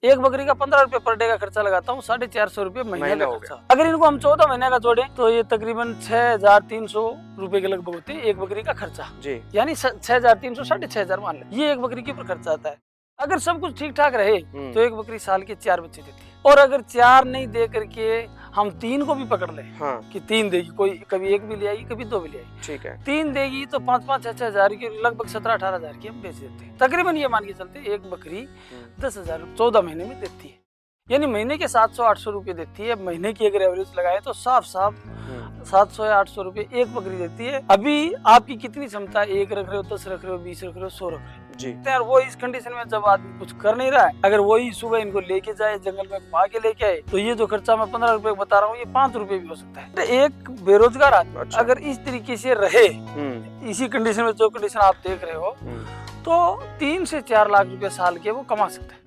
एक बकरी का 15 रुपए पर डे का खर्चा लगाता हूँ, 450 रुपए महीने का खर्चा। अगर इनको हम 14 महीने का जोड़े तो ये तकरीबन 6300 रुपए के लगभग होते हैं एक बकरी का खर्चा जी। यानी 6300 6500 मान ले, ये एक बकरी के ऊपर खर्चा आता है। अगर सब कुछ ठीक ठाक रहे तो एक बकरी साल के 4 बच्चे देती है। और अगर 4 नहीं दे करके हम 3 को भी पकड़ ले कि 3 देगी, कोई कभी 1 भी ले आएगी कभी 2 भी ले आएगी, ठीक है, 3 देगी तो 5-5-6-6 हजार की लगभग 17-18 हजार की हम बेच देते हैं। तकरीबन ये मान के चलते एक बकरी 10,000 14 महीने में देती है, यानी महीने के 700-800 रुपए देती है। महीने की अगर एवरेज लगाए तो साफ 700 या 800 रुपए एक बकरी देती है। अभी आपकी कितनी क्षमता, 1 रख रहे हो, 10 रख रहे हो, 20 रख रहे हो, 100 रख रहे हो जी। यार वो इस कंडीशन में जब आदमी कुछ कर नहीं रहा है, अगर वही सुबह इनको लेके जाए जंगल में घुमा के लेके आए तो ये जो खर्चा मैं 15 रुपए बता रहा हूँ ये 5 रुपए भी हो सकता है। एक बेरोजगार आदमी अगर इस तरीके से रहे, इसी कंडीशन में जो कंडीशन आप देख रहे हो, तो 3 से 4 लाख रुपए साल के वो कमा सकते हैं।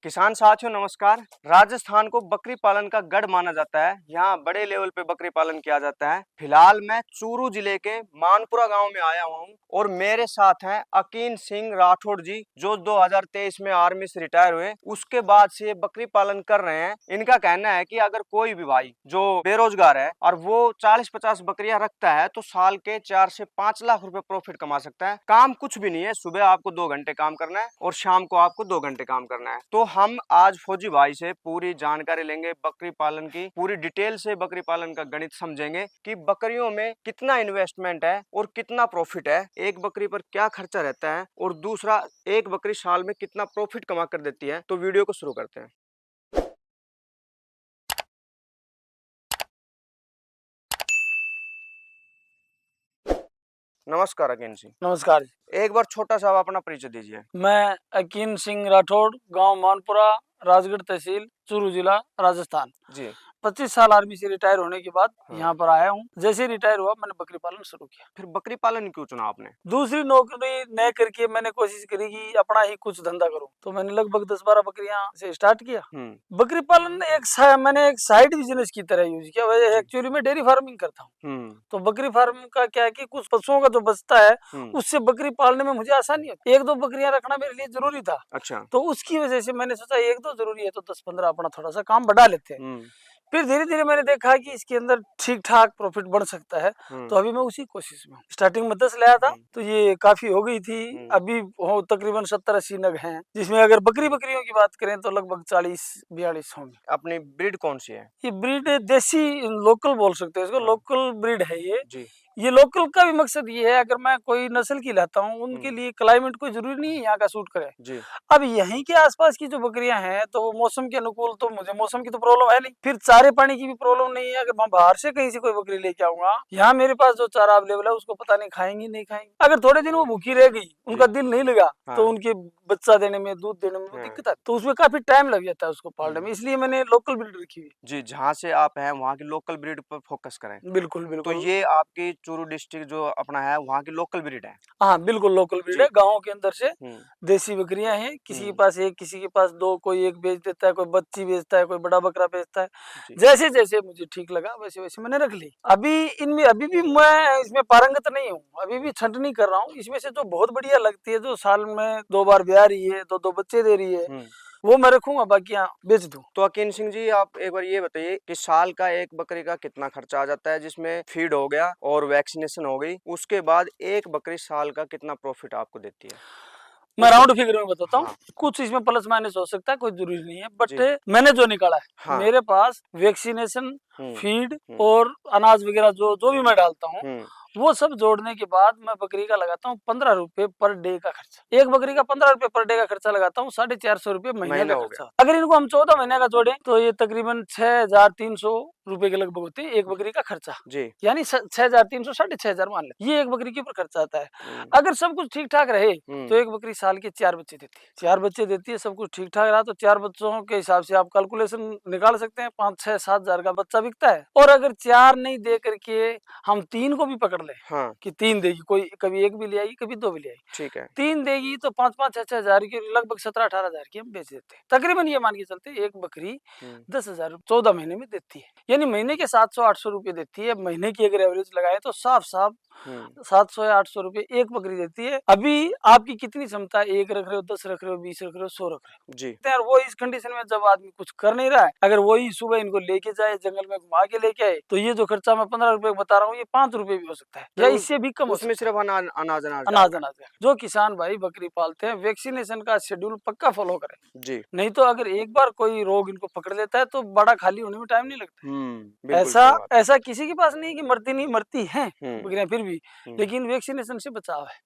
किसान साथियों नमस्कार। राजस्थान को बकरी पालन का गढ़ माना जाता है, यहाँ बड़े लेवल पे बकरी पालन किया जाता है। फिलहाल मैं चूरू जिले के मानपुरा गांव में आया हुआ हूँ और मेरे साथ हैं अकीन सिंह राठौड़ जी, जो 2023 में आर्मी से रिटायर हुए, उसके बाद से बकरी पालन कर रहे हैं। इनका कहना है कि अगर कोई भी भाई जो बेरोजगार है और वो 40-50 बकरियां रखता है तो साल के 4 से 5 लाख रुपए प्रॉफिट कमा सकता है। काम कुछ भी नहीं है, सुबह आपको 2 घंटे काम करना है और शाम को आपको 2 घंटे काम करना है। तो हम आज फौजी भाई से पूरी जानकारी लेंगे, बकरी पालन की पूरी डिटेल से बकरी पालन का गणित समझेंगे कि बकरियों में कितना इन्वेस्टमेंट है और कितना प्रॉफिट है, एक बकरी पर क्या खर्चा रहता है और दूसरा एक बकरी साल में कितना प्रॉफिट कमा कर देती है। तो वीडियो को शुरू करते हैं। नमस्कार अकीन सिंह। नमस्कार। एक बार छोटा सा अपना परिचय दीजिए। मैं अकीन सिंह राठौड़, गांव मानपुरा, राजगढ़ तहसील, चूरू जिला, राजस्थान जी। 25 साल आर्मी से रिटायर होने के बाद यहाँ पर आया हूँ। जैसे रिटायर हुआ मैंने बकरी पालन शुरू किया। फिर बकरी पालन क्यों चुना आपने? दूसरी नौकरी न करके मैंने कोशिश करी कि अपना ही कुछ धंधा करूँ, तो मैंने लगभग 10-12 बकरियां से स्टार्ट किया। बकरी पालन मैंने एक साइड बिजनेस की तरह यूज किया। वैसे एक्चुअली मैं डेयरी फार्मिंग करता हूँ, तो बकरी फार्म का क्या है कि कुछ पशुओं का जो बचता है उससे बकरी पालने में मुझे आसानी होती है। 1-2 बकरियां रखना मेरे लिए जरूरी था। अच्छा। तो उसकी वजह से मैंने सोचा 1-2 जरूरी है तो 10-15 अपना थोड़ा सा काम बढ़ा लेते हैं। फिर धीरे धीरे मैंने देखा कि इसके अंदर ठीक ठाक प्रॉफिट बढ़ सकता है, तो अभी मैं उसी कोशिश में हूँ। स्टार्टिंग में 10 लाया था तो ये काफी हो गई थी। अभी तकरीबन 70-80 नग हैं, जिसमें अगर बकरियों की बात करें तो लगभग 40-42 होंगे। अपनी ब्रीड कौन सी है? ये ब्रीड देसी लोकल बोल सकते हैं इसको, लोकल ब्रीड है ये जी। ये लोकल का भी मकसद ये है, अगर मैं कोई नस्ल की लाता हूँ उनके लिए क्लाइमेट कोई जरूरी नहीं है यहाँ का सूट करे जी। अब यहीं के आसपास की जो बकरियां हैं तो वो मौसम के अनुकूल, तो मुझे मौसम की तो प्रॉब्लम है नहीं, फिर चारे पानी की भी प्रॉब्लम नहीं है। अगर मैं बाहर से कहीं से कोई बकरी लेके आऊंगा, यहाँ मेरे पास जो चारा अवेलेबल है उसको पता नहीं खाएंगी नहीं खाएंगी। अगर थोड़े दिन वो भूखी रह गई, उनका दिल नहीं लगा तो उनके बच्चा देने में, दूध देने में दिक्कत आती, तो उसमें काफी टाइम लग जाता है उसको पालने में। इसलिए मैंने लोकल ब्रीड रखी हुई जी। जहाँ से आप हैं वहाँ की लोकल ब्रीड पर फोकस करें। बिल्कुल बिल्कुल। तो ये आपकी चूरू डिस्ट्रिक्ट जो अपना है वहाँ की लोकल ब्रीड है? हाँ बिल्कुल लोकल ब्रीड है। गाँव के अंदर से देसी बकरियां हैं, किसी के पास 1, किसी के पास 2, कोई 1 बेच देता है, कोई बच्ची बेचता है, कोई बड़ा बकरा बेचता है। जैसे जैसे मुझे ठीक लगा वैसे वैसे मैंने रख ली। अभी भी मैं इसमें पारंगत नहीं हूँ, अभी भी छंटनी कर रहा हूँ। इसमें से जो बहुत बढ़िया लगती है, जो साल में 2 बार ब्याह रही है, 2-2 बच्चे दे रही है, वो मैं रखूंगा, बाकियां बेच दूं। तो अकीन सिंह जी आप एक बार ये बताइए कि साल का एक बकरी का कितना खर्चा आ जाता है, जिसमें फीड हो गया और वैक्सीनेशन हो गई, उसके बाद एक बकरी साल का कितना प्रॉफिट आपको देती है? मैं राउंड फिगर में बताता हूँ। कुछ इसमें प्लस माइनस हो सकता है, कोई जरूरी नहीं है, बट मैंने जो निकाला है मेरे पास वैक्सीनेशन, फीड और अनाज वगैरह जो भी मैं डालता हूँ वो सब जोड़ने के बाद मैं बकरी का लगाता हूँ 15 रुपए पर डे का खर्चा। एक बकरी का 15 रुपए पर डे का खर्चा लगाता हूँ, 450 रुपए महीने का खर्चा। अगर इनको हम 14 महीने का जोड़े तो ये तकरीबन 6300 रुपए के लगभग होते हैं एक बकरी का खर्चा जी। यानी 6300 6500 मान ले, ये एक बकरी के ऊपर खर्चा आता है। अगर सब कुछ ठीक ठाक रहे तो एक बकरी साल के 4 बच्चे देती है। 4 बच्चे देती है, सब कुछ ठीक ठाक रहा तो 4 बच्चों के हिसाब से आप कैलकुलेशन निकाल सकते हैं, 5-6-7 हजार का बच्चा बिकता है। और अगर 4 नहीं दे करके हम 3 को भी पकड़ ले हाँ कि 3 देगी, कोई कभी 1 भी ले आएगी, कभी 2 भी ले आएगी, ठीक है 3 देगी तो 5-5, 6-6 हजार की, लगभग 17-18 हजार की हम बेच देते हैं। तकरीबन ये मान के चलते एक बकरी 10,000 14 महीने में देती है, यानी महीने के 700-800 रुपए देती है। महीने की अगर एवरेज लगाए तो साफ 700 या 800 रुपए एक बकरी देती है। अभी आपकी कितनी क्षमता है, 1 रख रहे हो, 10 रख रहे हो, 20 रख रहे हो, 100 रख रहे हो जी यार, वो इस कंडीशन में जब आदमी कुछ कर नहीं रहा है, अगर वही सुबह इनको लेके जाए, जंगल में घुमा के लेके आए, तो ये जो खर्चा मैं 15 रुपए बता रहा हूँ, ये 5 रुपए भी हो सकता है या इससे भी कम हो सकता है। उसमें सिर्फ अनाज अनाज अनाज जो किसान भाई बकरी पालते हैं, वैक्सीनेशन का शेड्यूल पक्का फॉलो करें जी, नहीं तो अगर एक बार कोई रोग इनको पकड़ लेता है तो बड़ा खाली होने में टाइम नहीं लगता। बिल्कुल ऐसा सही बात। ऐसा किसी के पास नहीं कि मरती नहीं, मरती हैं बकरियां फिर भी, हम्म। लेकिन वैक्सीनेशन से बचाव है।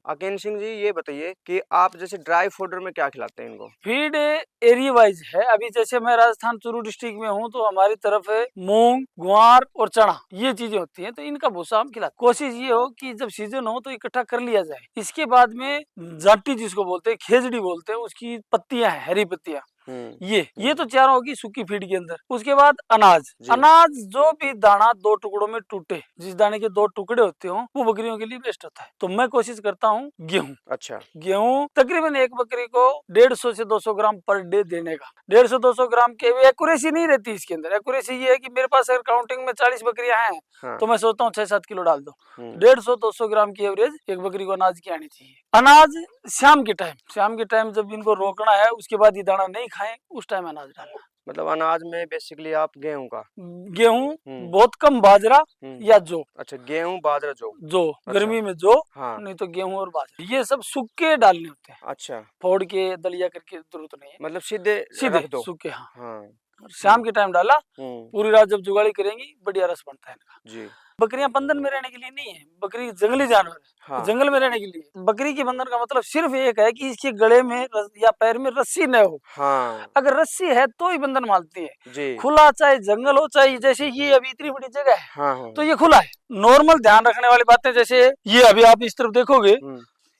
अकीन सिंह जी ये बताइए कि आप जैसे ड्राई फूडर में क्या खिलाते हैं इनको? फीड एरिया वाइज है। अभी जैसे मैं राजस्थान चूरू डिस्ट्रिक्ट में हूँ तो हमारी तरफ है मूंग, ग्वार और चना, ये चीजें होती हैं, तो इनका भूसा हम खिलाते। कोशिश ये हो कि जब सीजन हो तो इकट्ठा कर लिया जाए। इसके बाद में जाटी जिसको बोलते हैं, खेजड़ी बोलते हैं, उसकी पत्तियां हैं, हरी पत्तियां, ये तो चारों होगी सूखी फीड के अंदर। उसके बाद अनाज जो भी दाना 2 टुकड़ों में टूटे, जिस दाने के 2 टुकड़े होते हो, वो बकरियों के लिए बेस्ट होता है। तो मैं कोशिश करता हूँ गेहूं। अच्छा, गेहूं तकरीबन एक बकरी को 150 से 200 ग्राम पर डे देने का। 150-200 ग्राम के एक्यूरेसी नहीं रहती इसके अंदर। एक्यूरेसी ये है कि मेरे पास अगर काउंटिंग में 40 बकरियां हैं तो मैं सोचता हूँ 6-7 किलो डाल दो। 150-200 ग्राम की एवरेज एक बकरी को अनाज की आनी चाहिए। अनाज शाम के टाइम जब इनको रोकना है, उसके बाद ये दाना नहीं खाएं, उस टाइम अनाज डालना। मतलब अनाज में बेसिकली आप गेहूं बहुत कम, बाजरा या जौ। अच्छा, गेहूं बाजरा जौ। गर्मी में जौ, हाँ। नहीं तो गेहूं और बाजरा, ये सब सूखे डालने होते हैं। अच्छा, फोड़ के दलिया करके जरूरत नहीं है, मतलब सीधे रख दो। सूखे। हाँ, हाँ। शाम के टाइम डाला, पूरी रात जब जुगाड़ी करेंगी बढ़िया रस बनता है इनका। जी। बकरियां बंधन में रहने के लिए नहीं है, बकरी जंगली जानवर है। हाँ। जंगल में रहने के लिए बकरी के बंधन का मतलब सिर्फ एक है कि इसके गले में या पैर में रस्सी न हो। हाँ। अगर रस्सी है तो ही बंधन मानती है। जी। खुला चाहे जंगल हो, चाहे जैसे ये अभी इतनी बड़ी जगह है, हाँ। तो ये खुला है। नॉर्मल ध्यान रखने वाली बातें, जैसे ये अभी आप इस तरफ देखोगे,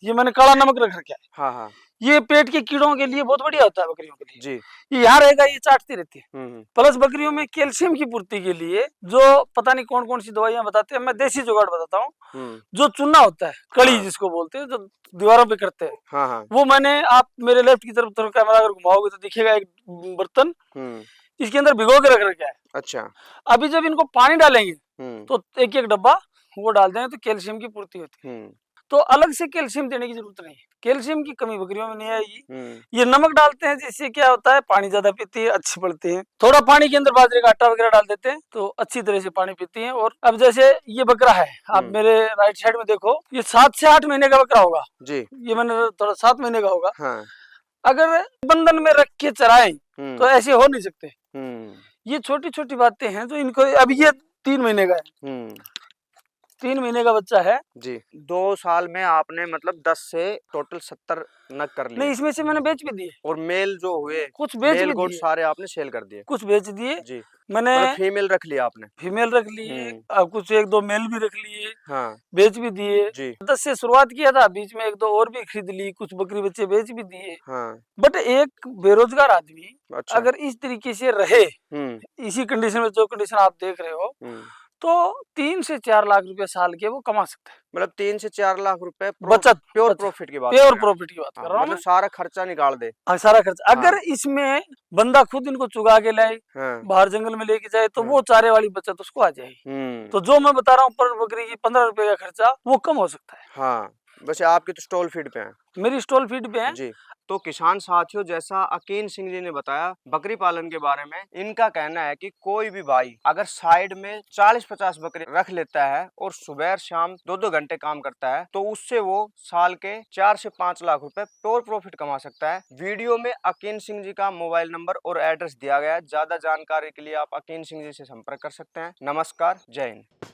ये मैंने काला नमक रख रखा है। हाँ। ये पेट के कीड़ों के लिए बहुत बढ़िया होता है बकरियों के लिए। जी। ये यहाँ रहेगा, ये चाटती रहती है। प्लस बकरियों में कैल्शियम की पूर्ति के लिए जो पता नहीं कौन कौन सी दवाइयां बताते हैं, मैं देसी जुगाड़ बताता हूँ। जो चूना होता है, कड़ी जिसको बोलते हैं, जो दीवारों पे करते हैं, वो मैंने, आप मेरे लेफ्ट की तरफ कैमरा अगर घुमाओगे तो दिखेगा एक बर्तन, इसके अंदर भिगो के रख रखा है। अच्छा, अभी जब इनको पानी डालेंगे तो एक एक डब्बा वो डाल देंगे तो कैल्शियम की पूर्ति होती है। तो अलग से कैल्शियम देने की जरूरत नहीं है, कैल्शियम की कमी बकरियों में नहीं आएगी। ये नमक डालते हैं जिससे क्या होता है, पानी ज्यादा पीती है, अच्छी पड़ती है। थोड़ा पानी के अंदर बाजरे का आटा वगैरह डाल देते हैं तो अच्छी तरह से पानी पीती है। और अब जैसे ये बकरा है, आप मेरे राइट साइड में देखो, ये 7 से 8 महीने का बकरा होगा जी। ये मैंने थोड़ा 7 महीने का होगा। हाँ। अगर बंधन में रख के चराएं तो ऐसे हो नहीं सकते। ये छोटी छोटी बातें हैं जो इनको, अब ये 3 महीने का है, 3 महीने का बच्चा है जी। 2 साल में आपने मतलब 10 से टोटल 70 नग कर लिए? नहीं, इसमें से मैंने बेच भी दिए। और मेल जो हुए, कुछ बेच भी दिए, सारे आपने सेल कर दिए? कुछ बेच दिए जी। मैंने फीमेल रख लिया आपने? फीमेल रख लिए, कुछ 1-2 मेल भी रख लिए। हाँ। बेच भी दिए जी। 10 से शुरुआत किया था, बीच में 1-2 और भी खरीद ली, कुछ बकरी बच्चे बेच भी दिए। हाँ। बट एक बेरोजगार आदमी अगर इस तरीके से रहे, इसी कंडीशन में, जो कंडीशन आप देख रहे हो, तो 3 से 4 लाख रुपए साल के वो कमा सकते हैं। मतलब 3 से 4 लाख रुपए बचत, प्योर प्रॉफिट की बात कर रहा हूँ। मतलब सारा खर्चा निकाल दे। सारा खर्चा अगर इसमें बंदा खुद इनको चुगा के लाए, बाहर जंगल में लेके जाए, तो वो चारे वाली बचत उसको आ जाएगी। तो जो मैं बता रहा हूँ पर बकरी की 15 रुपए का खर्चा, वो कम हो सकता है। हाँ। वैसे आपकी तो स्टॉल फीड पे है? मेरी स्टॉल फीड पे है जी। तो किसान साथियों, जैसा अकीन सिंह जी ने बताया बकरी पालन के बारे में, इनका कहना है कि कोई भी भाई अगर साइड में 40-50 बकरी रख लेता है और सुबह शाम 2-2 घंटे काम करता है, तो उससे वो साल के 4 से 5 लाख रुपए प्योर प्रॉफिट कमा सकता है। वीडियो में अकीन सिंह जी का मोबाइल नंबर और एड्रेस दिया गया है। ज्यादा जानकारी के लिए आप अकीन सिंह जी से संपर्क कर सकते हैं। नमस्कार, जय हिंद।